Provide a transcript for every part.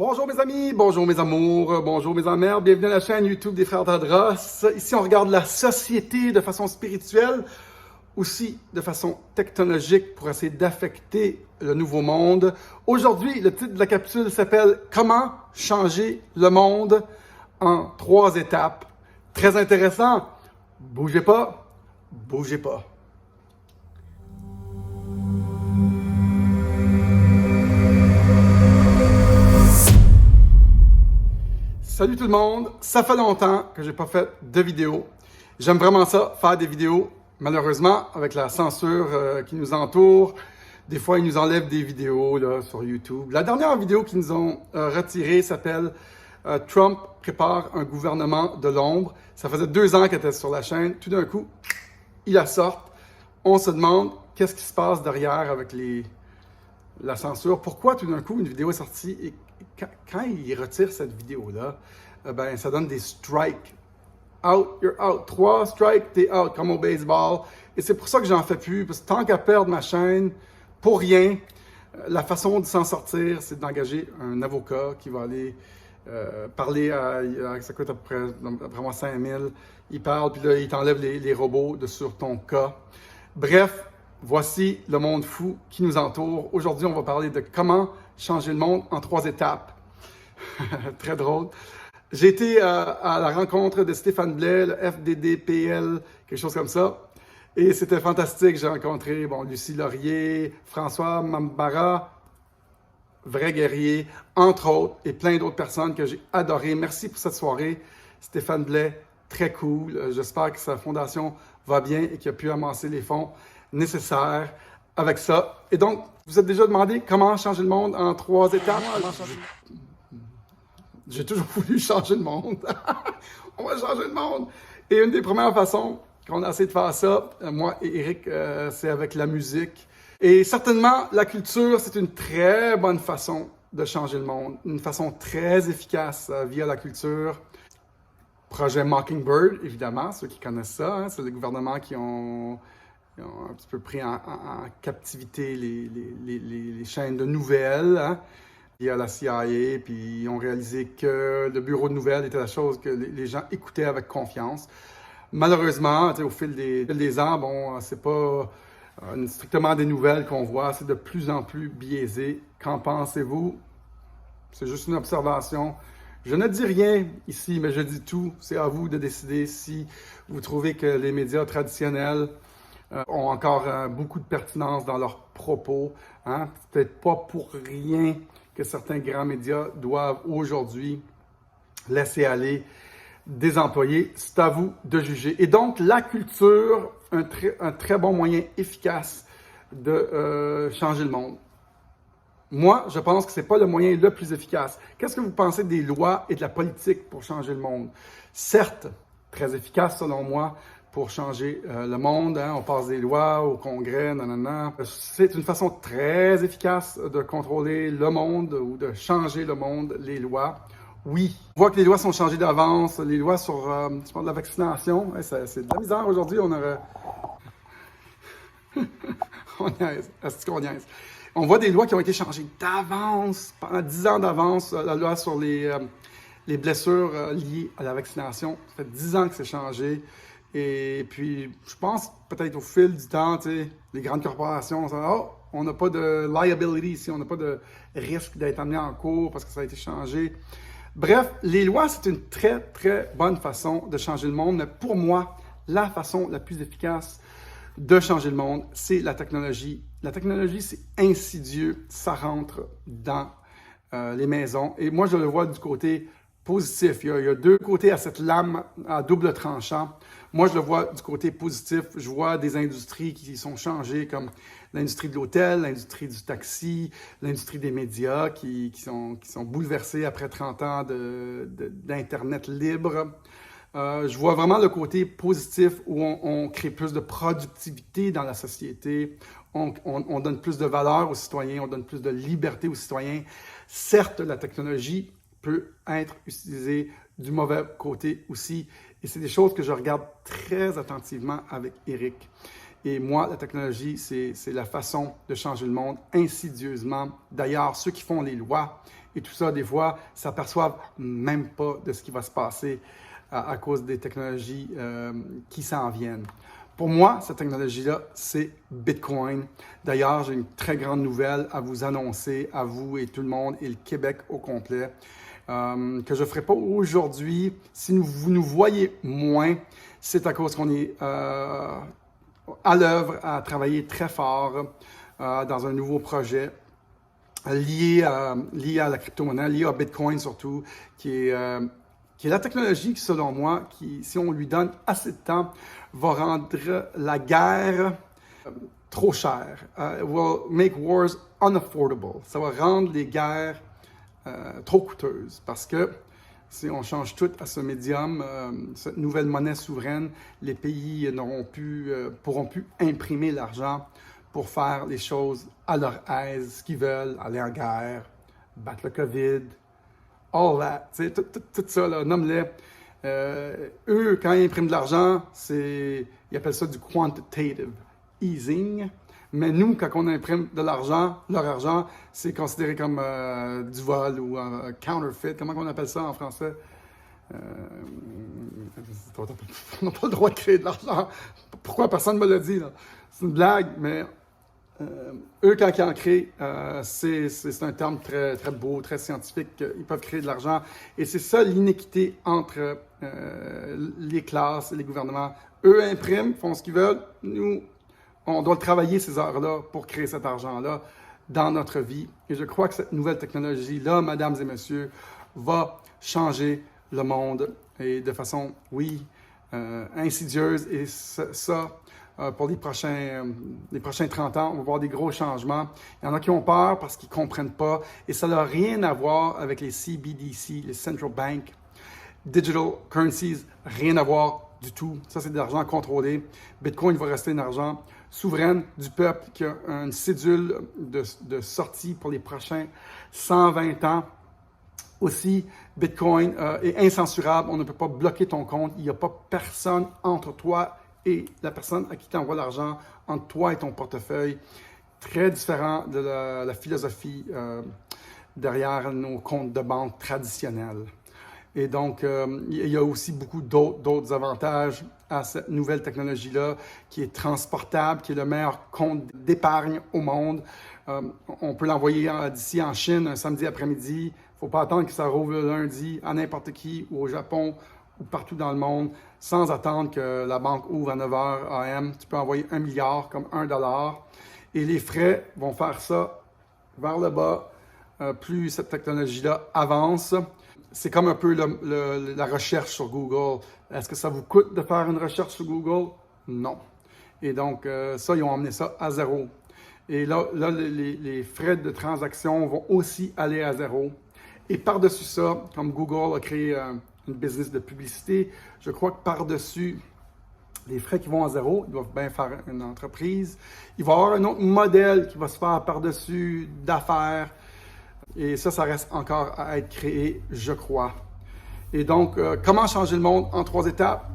Bonjour mes amis, bonjour mes amours, bonjour mes amères, bienvenue à la chaîne YouTube des Frères Tadros. Ici on regarde la société de façon spirituelle, aussi de façon technologique pour essayer d'affecter le nouveau monde. Aujourd'hui, le titre de la capsule s'appelle « Comment changer le monde en 3 étapes ». Très intéressant, bougez pas, bougez pas. Salut tout le monde, ça fait longtemps que j'ai pas fait de vidéo. J'aime vraiment ça, faire des vidéos. Malheureusement, avec la censure qui nous entoure, des fois ils nous enlèvent des vidéos là, sur YouTube. La dernière vidéo qu'ils nous ont retirée s'appelle Trump prépare un gouvernement de l'ombre. Ça faisait 2 ans qu'elle était sur la chaîne. Tout d'un coup, ils la sortent. On se demande qu'est-ce qui se passe derrière avec la censure. Pourquoi tout d'un coup une vidéo est sortie et quand ils retirent cette vidéo-là, ben, ça donne des strikes. Out, you're out. 3 strikes, t'es out, comme au baseball. Et c'est pour ça que j'en fais plus, parce que tant qu'à perdre ma chaîne, pour rien, la façon de s'en sortir, c'est d'engager un avocat qui va aller parler ça coûte à peu près, après moi, 5 000. Il parle, puis là, il t'enlève les robots sur ton cas. Bref, voici le monde fou qui nous entoure. Aujourd'hui, on va parler de comment changer le monde en 3 étapes. Très drôle. J'ai été à la rencontre de Stéphane Blais, le FDDPL, quelque chose comme ça. Et c'était fantastique. J'ai rencontré Lucie Laurier, François Mambara, vrai guerrier, entre autres, et plein d'autres personnes que j'ai adorées. Merci pour cette soirée. Stéphane Blais, très cool. J'espère que sa fondation va bien et qu'il a pu amasser les fonds nécessaires avec ça. Et donc, vous êtes déjà demandé comment changer le monde en 3 étapes? J'ai toujours voulu changer le monde. On va changer le monde. Et une des premières façons qu'on a essayé de faire ça, moi et Eric, c'est avec la musique. Et certainement, la culture, c'est une très bonne façon de changer le monde. Une façon très efficace via la culture. Projet Mockingbird, évidemment, ceux qui connaissent ça, hein, c'est le gouvernement qui ont un petit peu pris en captivité les chaînes de nouvelles, hein. Il y a la CIA, puis ils ont réalisé que le bureau de nouvelles était la chose que les gens écoutaient avec confiance. Malheureusement, au fil des ans, c'est pas strictement des nouvelles qu'on voit, c'est de plus en plus biaisé. Qu'en pensez-vous? C'est juste une observation. Je ne dis rien ici, mais je dis tout. C'est à vous de décider si vous trouvez que les médias traditionnels ont encore beaucoup de pertinence dans leurs propos. Hein? Peut-être pas pour rien que certains grands médias doivent aujourd'hui laisser aller des employés. C'est à vous de juger. Et donc, la culture, un très bon moyen efficace de changer le monde. Moi, je pense que ce n'est pas le moyen le plus efficace. Qu'est-ce que vous pensez des lois et de la politique pour changer le monde? Certes, très efficace selon moi, pour changer le monde. Hein? On passe des lois au Congrès, nanana. C'est une façon très efficace de contrôler le monde ou de changer le monde, les lois. Oui, on voit que les lois sont changées d'avance. Les lois sur la vaccination, c'est de la misère aujourd'hui. On aurait... on niaise. Est-ce qu'on niaise? On voit des lois qui ont été changées d'avance, pendant 10 ans d'avance. La loi sur les blessures liées à la vaccination, ça fait 10 ans que c'est changé. Et puis, je pense peut-être au fil du temps, les grandes corporations, on n'a pas de liability ici, on n'a pas de risque d'être amené en cours parce que ça a été changé. Bref, les lois, c'est une très, très bonne façon de changer le monde. Mais pour moi, la façon la plus efficace de changer le monde, c'est la technologie. La technologie, c'est insidieux, ça rentre dans les maisons. Et moi, je le vois du côté positif. Il y a 2 côtés à cette lame à double tranchant. Moi, je le vois du côté positif. Je vois des industries qui sont changées, comme l'industrie de l'hôtel, l'industrie du taxi, l'industrie des médias, qui sont bouleversées après 30 ans d'Internet libre. Je vois vraiment le côté positif où on crée plus de productivité dans la société, on donne plus de valeur aux citoyens, on donne plus de liberté aux citoyens. Certes, la technologie peut être utilisée du mauvais côté aussi, et c'est des choses que je regarde très attentivement avec Eric. Et moi, la technologie, c'est la façon de changer le monde insidieusement. D'ailleurs, ceux qui font les lois et tout ça, des fois, s'aperçoivent même pas de ce qui va se passer à cause des technologies qui s'en viennent. Pour moi, cette technologie-là, c'est Bitcoin. D'ailleurs, j'ai une très grande nouvelle à vous annoncer, à vous et tout le monde, et le Québec au complet, que je ne ferai pas aujourd'hui. Si vous nous voyez moins, c'est à cause qu'on est à l'œuvre à travailler très fort dans un nouveau projet lié à la crypto-monnaie, lié à Bitcoin surtout, qui est la technologie qui, selon moi, qui, si on lui donne assez de temps, va rendre la guerre trop chère. Will make wars unaffordable. Ça va rendre les guerres trop coûteuses parce que si on change tout à ce médium, cette nouvelle monnaie souveraine, les pays pourront plus imprimer l'argent pour faire les choses à leur aise, ce qu'ils veulent, aller en guerre, battre le COVID, all that, tout ça, là, nomme-les. Eux, quand ils impriment de l'argent, ils appellent ça du quantitative easing. Mais nous, quand on imprime de l'argent, leur argent, c'est considéré comme du vol ou counterfeit. Comment on appelle ça en français? On n'a pas le droit de créer de l'argent. Pourquoi personne ne me l'a dit, là? C'est une blague, mais eux, quand ils en créent, c'est un terme très, très beau, très scientifique. Ils peuvent créer de l'argent. Et c'est ça l'iniquité entre les classes et les gouvernements. Eux impriment, font ce qu'ils veulent. Nous, on doit travailler ces heures-là pour créer cet argent-là dans notre vie. Et je crois que cette nouvelle technologie-là, mesdames et messieurs, va changer le monde et de façon, oui, insidieuse. Et ça pour les prochains 30 ans, on va voir des gros changements. Il y en a qui ont peur parce qu'ils ne comprennent pas. Et ça n'a rien à voir avec les CBDC, les Central Bank Digital Currencies, rien à voir du tout. Ça, c'est de l'argent contrôlé. Bitcoin va rester un argent souverain du peuple qui a une cédule de sortie pour les prochains 120 ans. Aussi, Bitcoin est incensurable. On ne peut pas bloquer ton compte. Il n'y a pas personne entre toi et la personne à qui tu envoies l'argent, entre toi et ton portefeuille. Très différent de la philosophie derrière nos comptes de banque traditionnels. Et donc, il y a aussi beaucoup d'autres avantages à cette nouvelle technologie-là qui est transportable, qui est le meilleur compte d'épargne au monde. On peut l'envoyer d'ici en Chine un samedi après-midi. Il ne faut pas attendre que ça rouvre le lundi à n'importe qui ou au Japon ou partout dans le monde sans attendre que la banque ouvre à 9h AM. Tu peux envoyer 1 milliard comme $1. Et les frais vont faire ça vers le bas plus cette technologie-là avance. C'est comme un peu la recherche sur Google. Est-ce que ça vous coûte de faire une recherche sur Google? Non. Et donc, ça, ils ont emmené ça à zéro. Et là les frais de transaction vont aussi aller à zéro. Et par-dessus ça, comme Google a créé une business de publicité, je crois que par-dessus les frais qui vont à zéro, ils doivent bien faire une entreprise. Il va y avoir un autre modèle qui va se faire par-dessus d'affaires. Et ça reste encore à être créé, je crois. Et donc, comment changer le monde en 3 étapes?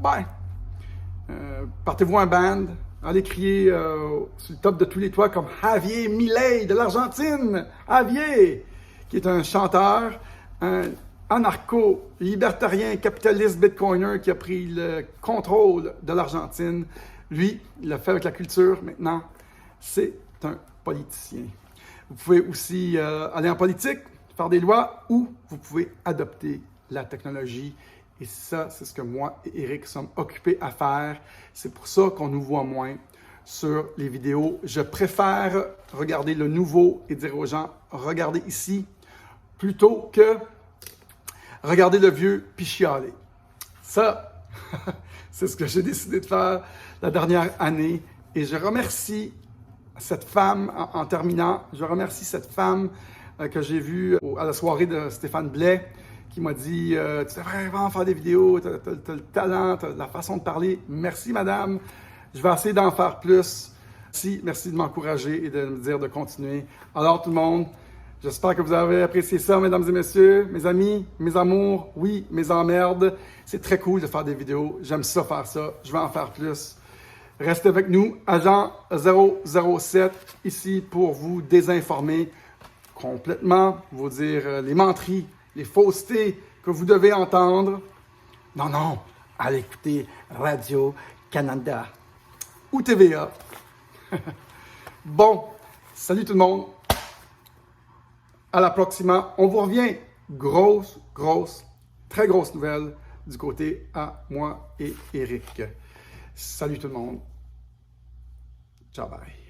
Partez-vous un band, allez crier sur le top de tous les toits comme Javier Milei de l'Argentine. Javier, qui est un chanteur, un anarcho-libertarien, capitaliste bitcoiner qui a pris le contrôle de l'Argentine. Lui, il l'a fait avec la culture. Maintenant, c'est un politicien. Vous pouvez aussi aller en politique, faire des lois, ou vous pouvez adopter la technologie. Et ça, c'est ce que moi et Eric sommes occupés à faire. C'est pour ça qu'on nous voit moins sur les vidéos. Je préfère regarder le nouveau et dire aux gens, regardez ici, plutôt que regarder le vieux puis chialer. Ça, c'est ce que j'ai décidé de faire la dernière année. Et je remercie cette femme, en terminant, je remercie cette femme que j'ai vue à la soirée de Stéphane Blais, qui m'a dit « Tu devrais vraiment faire des vidéos, tu as le talent, tu as la façon de parler. Merci, madame. Je vais essayer d'en faire plus. Merci de m'encourager et de me dire de continuer. » Alors, tout le monde, j'espère que vous avez apprécié ça, mesdames et messieurs, mes amis, mes amours, oui, mes emmerdes. C'est très cool de faire des vidéos. J'aime ça, faire ça. Je vais en faire plus. Restez avec nous, Agent 007, ici pour vous désinformer. complètement vous dire les menteries, les faussetés que vous devez entendre. Non, non, allez écouter Radio-Canada ou TVA. Bon, salut tout le monde. À la prochaine. On vous revient. Grosse, très grosse nouvelle du côté à moi et Eric. Salut tout le monde. Ciao, bye.